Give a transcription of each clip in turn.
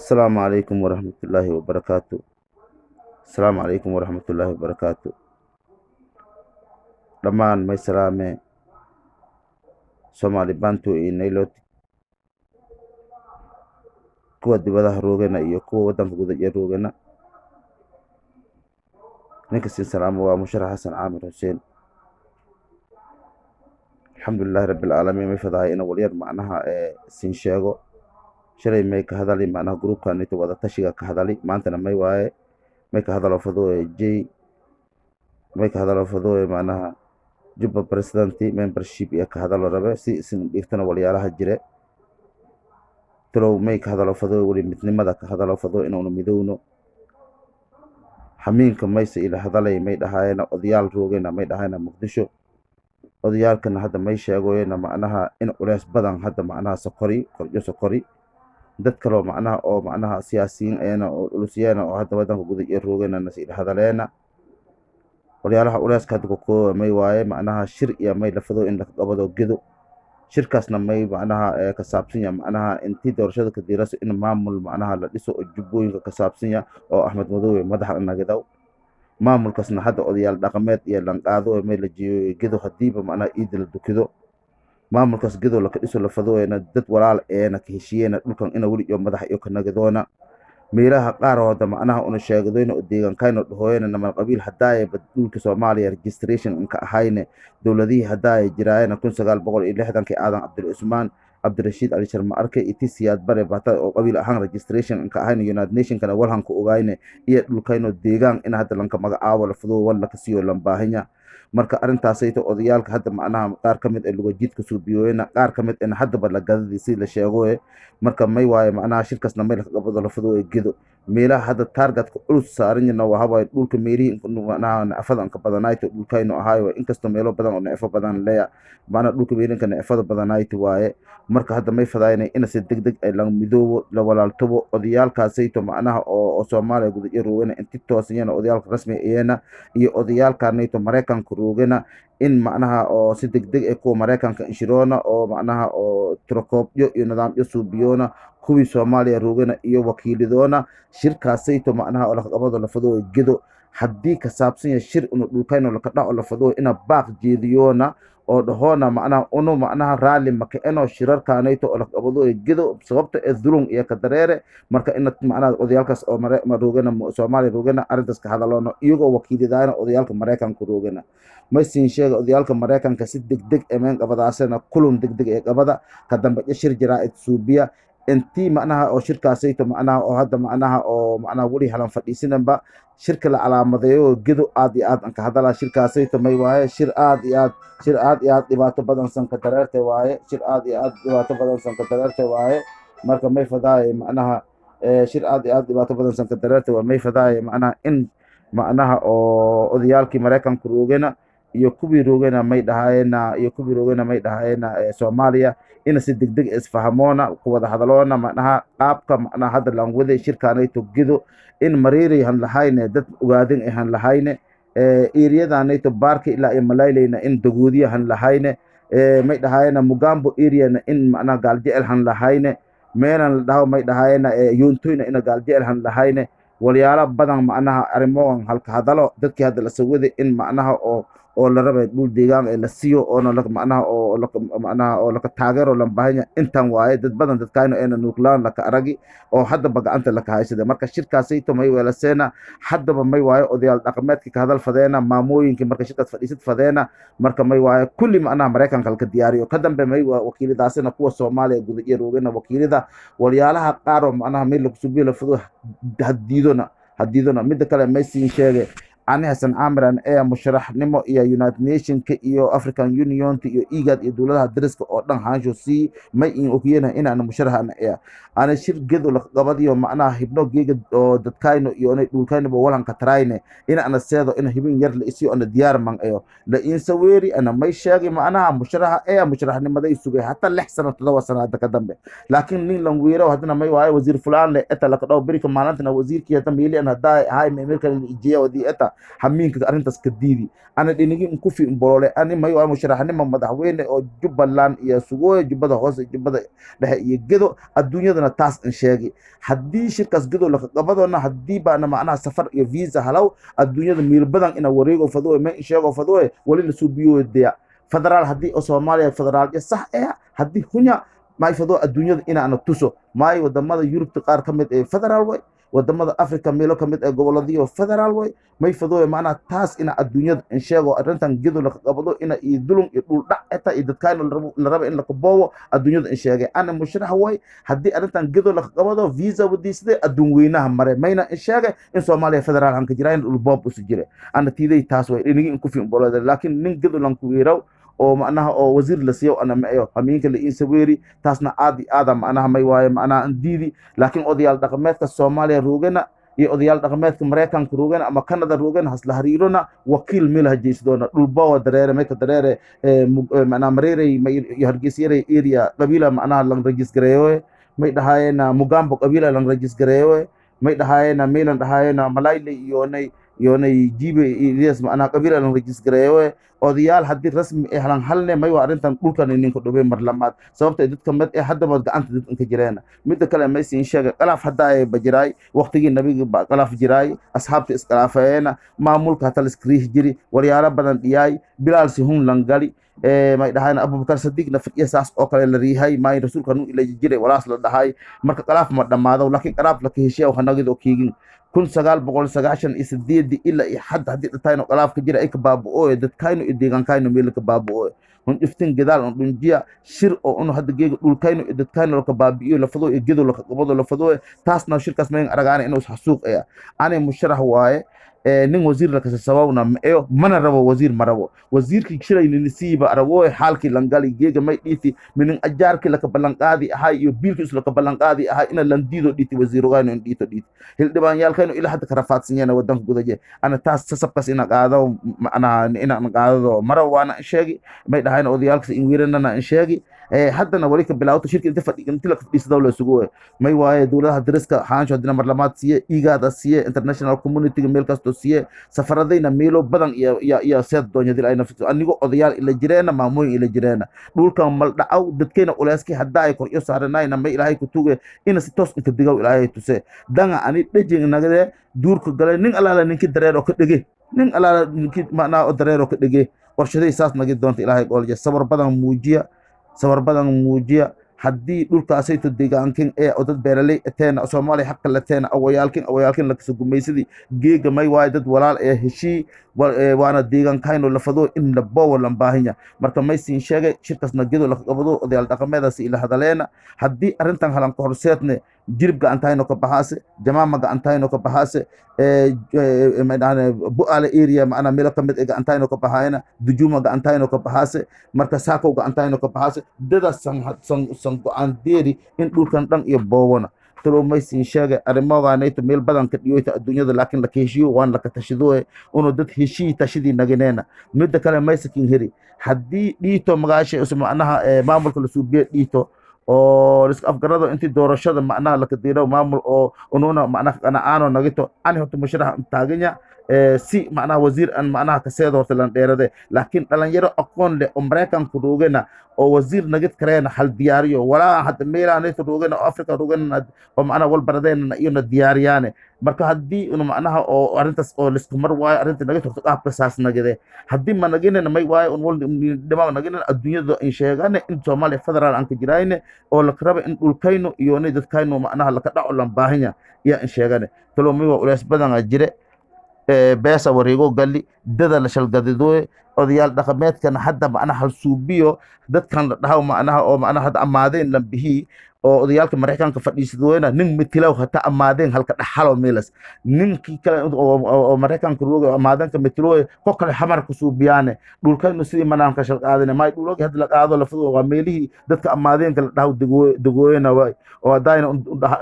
السلام عليكم ورحمة الله وبركاته. السلام عليكم ورحمة الله وبركاته. دمان ما سلامة سومالي بانتو نيلوت kuwa dibadaha roogana iyo kuwa wadanka gudaha roogana ninka siin salaamo waa musharax xasan caamir xuseen. alxamdulillahi rabbil caalamiin may fadahay ina walyar macnaha siin sheego shalay may ka hadali macnaha gruupkan inta wada tashiga ka hadali maantana may waaye may ka hadalo fadoo jay may ka hadalo fadoo macnaha jubba presidency membership iyo ka hadalo rabe si isin dhigtana walyaalaha jire talow may ka hadalo fadoo wali midnimada ka hadalo fadoo inaanu midowno xamiinka mayse ila hadalay may dhahaayna odayaal roogena may dhahaayna muqdisho odayaalkana hadda may sheegoyena macnaha in culays badan hadda macnaha korjo sokori dad kaloo macnaha oo macnaha siyaasiyiin ayana oo ulusiyana oo hadda wadanka gudaha roogena nas ila hadaleena walyaalaha culayska hadda ko may waaye macnaha shir iyo may lafado in la qabado gedo shirkaasna may macnaha ka saabsan yahay macnaha intii doorashada ka diiraso in maamul macnaha la dhiso oo jubbooyinka ka saabsan yahay oo Axmed Madoobe madaxa nagadaw maamulkaasna hadda odayaal dhaqameed iyo lanqaado oo may la jiyo gedo hadiiba macnaha idil dukido maamulkaas gedo la ka dhiso la fadooyna dad walaal eena ka heshiyeena dhulkan ina wali iyo madax iyo ka nagadoona meelaha qaar oo hadda macnaha una sheegadoyna oo deegaankayna dhahoyna nama qabiil hadaay dhulka Soomaaliya registration inka ahayne dawladihii hadaay jiraayna 1960 aadan Cabdul Usmaan Cabdirashiid Ali Sharma arkay itisiyaad bare bata oo qabiil ahaan registration inka ahayna United Nation kana walhan ku ogaayne iyo dhulkayno deegaan in hadda lanka magacaabo la fudud wala ka siiyo lambaahanya marka arintaasayto odayaalka hadda macnaha qaar kamid ee luga jidka suubiyoyna qaar kamid in hadda la gadadiisii la sheego marka may waaye macnaha shirkaasna may la qabado la fudud gedo meelaha hadda targetka ulus saaranyana waa haba dhulka meerihi macnaha nafadan ka badanaayto dhulkayno ahaayo inkastoo meelo badan oo nafo badan leeya macnaha dhulka meerinka nafada badanaayto waaye marka hadda may fadaayna in si degdeg ay la midoobo la walaaltabo odayaalkaasayto macnaha oo Soomaaliya gudaha roogana intii toosiyana odayaalka rasmi ayana iyo odayaalkaanayto Mareykanka roogana in macnaha oo si degdeg ay ku Mareykanka inshiroona oo macnaha oo trokoobyo iyo nidaamyo suubiyona kuwii Soomaaliya roogana iyo wakiilidoona shirkaasayto macnaha oo la qabado la fadoo gedo haddii ka saabsan yahay shir inu dhulkayno la ka dhaco la fadoo ina baaq jeediyoona oo dhahoona macnaha unu macnaha raali maka eno shirarkaanayto oo la qabado gedo sababta ee dulun iyo ka dareere marka in macnaha odayaalkaas oo roogana Soomaaliya roogana arintaas ka hadaloona iyagoo wakiilidaana odayaalka Mareykanka roogana ma siin sheega odayaalka Mareykanka si degdeg ameen qabadaasana kulun degdeg ee qabada ka dambe shir jiraa'id suubiya intii macnaha oo shirkaasayto macnaha oo hadda macnaha oo macnaha wali halan fadhiisinanba shirka la calaamadeeyo gedo aad iyo aad an ka hadala shirkaasayto may waaye shir aad iyo aad dhibaato badan san ka dareertay waaye shir aad iyo aad dhibaato badan san ka dareertay waaye marka may fadaay macnaha shir aad iyo aad dhibaato badan san ka dareertay waa may fadaay macnaha in macnaha oo odayaalkii Mareykanka roogana iyo kuwii roogana may dhahaayna Soomaaliya in si degdeg isfahamoona ku wada hadaloona macnaha qaabka macnaha hadda laan waday shirkaanayto gedo in mareeray han lahayne dad ogaadin ay han lahayne area-daanayto baarka ilaa ay malayleyna in dagoodiya han lahayne may dhahaayna Mugambo area-na in macnaha gaaljecel han lahayne meelan la dhaho may dhahaayna yoontoyna in gaaljecel han lahayne walyaalo badan macnaha arrimohan halka hadalo dadkii hadda la sawday in macnaha oo la rabay dhul deegaan ee la siiyo oo macnaha oo la taageero lambaahanya intan waaye dad badan dadkayno ee nuclear la ka aragi oo hadda gacanta la ka haysada marka shirkaasayto may weelaseena haddaba may waaye odayaal dhaqameedkii ka hadal fadeena maamooyinkii marka shirkaas fadhiisad fadeena marka may waaye kulli macnaha Mareykanka la ka diyaariyo ka dambe may wakiiladaasina kuwa Soomaaliya gudaha roogana wakiilada walyaalaha qaar oo macnaha meel lagu suubiyo la fado hadiidona mid kale may siin sheegay ani Xasan Caamiran ee musharaxnimo iyo United Nation iyo African Union iyo IGAD iyo dawladaha dariska oo dhan haansho si may in ogiyana in aan musharaxana ana shir gedo la qabadiyo macnaha hibno geega oo dadkayno iyo inay dhulkayno walan ka tarayne in aan seedo in hibin yar la isiyo aan diyaar man la in saweeri ana may sheegay macnaha musharaxnimada isugay hatta 6 sano 7 sano hadda ka dambe laakiin nin lan weero hadana may waayo wasiir fulaan le eta la ka dhaw birika maalinta wasiirkii hada meeli aan haday hay meelka ijiya wadi eta hamiinka arrintaas ka diidi ana dhinigi in ku fi bolole ani may waa musharaxnimo madaxweyne oo Jubbaland iyo Sugooy Jubbada Hoose Jubbada Dhexe iyo Gedo adduunyadana taas in sheegi haddii shirkaas Gedo la qabadona haddii baana macnaha safar iyo visa halaw adduunyada meel badan ina wareego fadooy ma sheego fadooy wali la suubiyo deya federaal haddii oo Soomaaliya federaal sax haddii hunya ما يفضوا الدنيا إن أنا تسو ما يود ماذا يوروب تقار كمد فدرال واي ود ماذا أفريقيا ميلو كمد قبل ذي فدرال واي ما يفضوا معنا تاس إن الدنيا إن شاء الله أرنتن جدوا لك قبضوا إن يدلون يقول لا إتا إذا كانوا الربع إن لك بوا الدنيا إن شاء الله أنا مشرح واي هدي أرنتن جدوا لك قبضوا فيزا وديس ده الدنيا هم مرة ما ينا إن شاء الله إن سوماليا فدرال هم كجراين الباب وسجله أنا تيجي تاس واي إني إنكم في بلاد لكن نجدوا لهم كويرو oo macnaha oo wasiir la siiyo ana maayo hamiinka la insaweeri taasna aad macnaha may waaye macnaha diidi laakiin odayaal dhaqameedka Soomaaliya roogana iyo odayaal dhaqameedka Mareykanka roogana ama Canada roogana hasla hariirona wakiil meel hajeysdoona dhulbaa dareere meeka dareere macnaha mareeray iyo hargeysyare area qabila macnaha lang register may dhahaayna Mugambo qabila lang register may dhahaayna meelan dhahaayna Malayle iyo jibe Ilyas macnaha qabila lang register odayaal haddii rasmi ahlan halne may waa arintan dhulkan ninka dhubay marlamaad sababta dadka mid hadda baad gacanta dadka ka jireen mid kale ma siin sheega qalaaf hadda ay bajiray waqtigii nabiga qalaaf jiray asxaabta iskalaafayna maamulka tal iskriih jiri waryaala badan dhiyay bilaal si hun langali may dhahayn Abubakar Sadiq na fiqiya saas oo kale la riihay may rasuulka nu ila jiray walaas la dhahay marka qalaaf ma dhamaado laakiin qalaaf la ka heshiyo waxanagido kiigin kun sagaal boqol sagaashan iyo sideed ilaa iyo hadda haddii dhintayno qalaafka jira ay ka baaba'ooy dadkaynu iyo deegaankaynu meel ka baaba'ooy hun iftin gadaal on dhunjiya shir oo unu hadda geega dhulkaynu iyo dadkaynu ka baabi'iyo la fadoo iyo gedo la qabado la fadoo taasna shirkaas ma aragaana inuu xasuuq ah ani musharax waaye nin wasiir la kasa sababna maayo mana rabo wasiir marabo wasiirkii shiray nisiiba rabo xaalkii langali geega may dhiti min ajaarkii la ka balanqaadi ahay iyo biilkiis la ka balanqaadi ahay ina landiido dhiti wasiirogayno in dhito dhiti hildhibaan yaalkayno ila hadda ka rafaadsanayna wadanka gudaje ana taas sababkaas ina qaado ina qaado maro waana sheegi may dhahayn odayaalka in wiiranana in sheegi haddana wali ka bilaawto shirkii inta fadhiganti la fadhiisado la sugo may waaye dawladaha dariska xaansho hadina marlamaad siye igaada siye international community meel kasto siye safaradayna meelo badan iyo seed doonyadil ay nafto anigo odayaal ila jireena maamooyin ila jireena dhulkan mal dhacaw dadkeena ulaaski hadda ay kor iyo saaranayna may ilaahay ku tuuge in si toos inta digaw ilaahay tuse danga ani dhajin nagade duurka galay nin alaala ninki dareero ka dhige nin alaala ninki macnaa dareero ka dhige qorshaday saas nagi doonta ilaahay qoolje sabar badan muujiya haddii dhulkaasayto deegaankin oo dad beeraley ateena Soomaaliya xaq la teena awayaalkin la kasoo gumaysadii geega may waay dad walaal heshii waana deegaankayno la fado in la boow la baahinya marka may siin sheegay shirkaasna gedo la qabado odayaal dhaqameedaas ila hadaleena haddii arintan halan ka horseedne jirib gacantayno ka baxaase jamaama gacantayno ka baxaase maadana bu'aale area maana meel ka mid gacantayno ka baxayna dujuma gacantayno ka baxaase marka saako gacantayno ka baxaase dada san go'aan deeri in dhulkan dhan iyo boowona talo may siin sheegay arrimogaanayto meel badan ka dhiyoyta adduunyada laakiin la heshiyo waan la ka tashido oo dad heshii tashidii nagineena mid kale may sakin heri haddii dhiito magaashay macnaha maamulka la suubiye dhiito oo iska afgarado intii doorashada macnaha la ka diiro maamul oo ununa macnaha qanaano nagito ani horta musharax taaganya si macnaha wasiir an macnaha ka seedo horta lan dheerade laakiin dhalinyaro aqoon leh oo Mareykanka roogana oo wasiir nagid kareena hal diyaariyo walaa hadda meelaanay roogana oo Afrika roogana oo macnaha wal baradeena iyo diyaariyane marka haddii inu macnaha oo arintaas oo lisku mar waayo arinta nagid horta qaabka saas nagide haddii ma naginena may waayo un wal dhimaa naginena adduunyada in sheegane in Soomaaliya federaal aan ka jirayne oo la rabo in dhulkayno iyo dadkayno macnaha la ka dhaco lan baahinya iyo in sheegane talo may waa ulaas badan jire beesa wareego gali dada la shalgadidooy odayaal dhaqameedkan hadda macnaha hal suubiyo dadkan la dhahaw macnaha oo macnaha hadda amaadeen la bihi oo odayaalka Mareykanka fadhiisadooyna nin mitilaw hata amaadeen halka dhaxalo meelas ninkii kale oo Mareykanka rooga amaadanka mitilaw ko kale xamar ku suubiyaane dhulkaynu sidii manaamka shalqaadina may dhuloogi hadda la qaado la fado waa meelihii dadka amaadeenka la dhahaw degooyna way oo daayna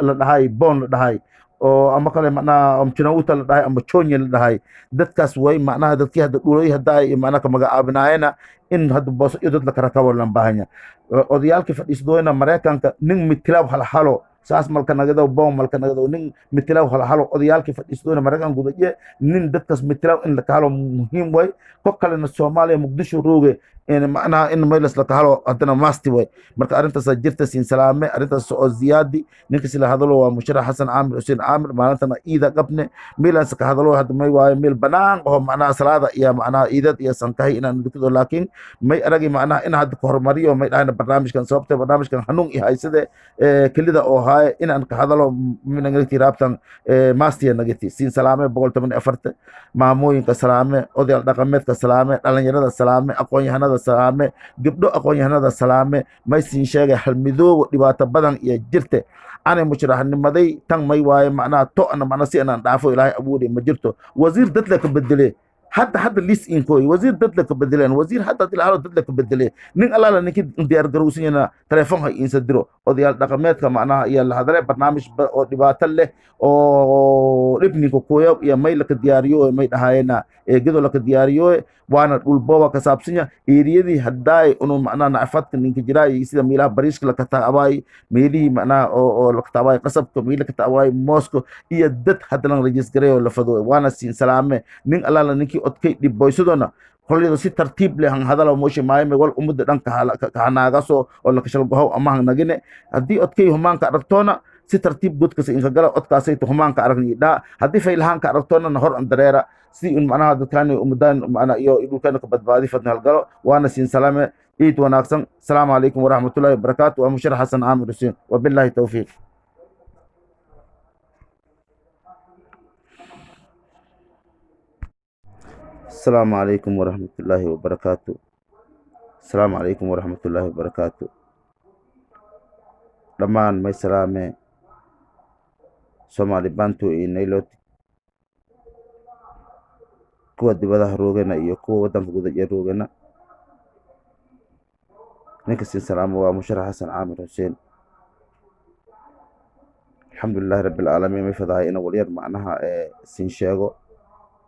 la dhahay boon la dhahay oo ama kale macnaha amchinawta la dhahay ama chonye la dhahay dadkaas way macnaha dadkii hadda dhulay hadda ay macnaha ka magacaabinaayna in hadda boos iyo dad la kala kawalan baahanya odayaalkii fadhiisdooyna Mareykanka nin mitilaab hal halo saas malka nagado boom malka nagado nin mitlaw halo odayaalkii fadhiistoona maragan gudaje nin dadkas mitlaw in la kahalo muhiim way ko kalena Soomaaliya Muqdisho rooge in macnaha in maylas la kahalo hadana maasti way marka arintaas jirta siin salaame arintaas oo ziyaadi ninka sila hadalo waa musharax Xasan Aamir Hussein Aamir maalintana iida qabne miilas ka hadalo hadda may waayo meel banaan oo macnaha salaada iyo macnaha iidad iyo sankahay inaan dukado laakiin may aragi macnaha in hadda hormariyo may dhaana barnaamijkan sababta barnaamijkan hanuun iyo haysade kelida oo haay inaan ka hadalo minagti raabtan maastiya nagati siin salaame 114 maamooyinka salaame odayaal dhaqameedka salaame dhalinyarada salaame aqoon-yahanada salaame gabdho aqoon-yahanada salaame may siin sheegay hal midoobo dhibaato badan iyo jirte anay musharaxnimaday tan may waaye macnaha to ana macnaha si aan dhaafo ilaahay awoodi ma jirto wasiir dad la ka bedele hadda lis inkoy wasiir dad la ka bedeleen wasiir hadda ilaa dad la ka bedele nin allaala ninki diyaar garowsan yana telefoon ha insa diro odayaal dhaqameedka macnaha iyo la hadalay barnaamij oo dhibaato leh oo dhibninka kooyo iyo may la ka diyaariyo may dhahaayna gedo la ka diyaariyo waana dhulbooba ka saabsanya eeriyadii haddaay unu macnaha nacfadka ninka jiraay sida meelaha bariiska la ka taabay meelihii macnaha oo la ka taabay qasabka meelaha ka taabay moosko iyo dad hadda la rejistareeyo la fado waana siin salaame nin allaala ninki odkay dhibboysadona qolyada si tartiib leh han hadalo mooshe maayme wal umada dhanka hanaagaso oo la kashal gohow ama nagine haddii odkay humaanka aragtoona si tartiib godkasa inka gala odkaasay humaanka aragni dhaa haddii faylahaanka aragtoona hor an dareera si in macnaha dadkaani umadaan macnaha iyo dhulkaana ka badbaadi fadna halgalo waana siin salaame ciid wanaagsan asalaamu calaykum waraxmatullaahi wabarakaatu waa musharax Xasan Aamir Hussein wabilaahi towfiiq السلام عليكم ورحمة الله وبركاته السلام عليكم ورحمة الله وبركاته دمان ما سلامة Somali bantu inailot kuwa dibadaha roogana iyo kuwa wadanka gudaha roogana ninka siin salaamo waa musharax Xasan Aamir Hussein alxamdulillahi rabbil caalamiin may fadahay ina walyar macnaha siin sheego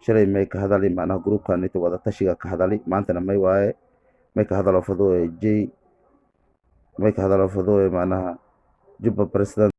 shalay may ka hadalay macnaha groupkan inta wada tashiga ka hadalay maantana may waaye may ka hadalo fado may ka hadalo fado macnaha jubba president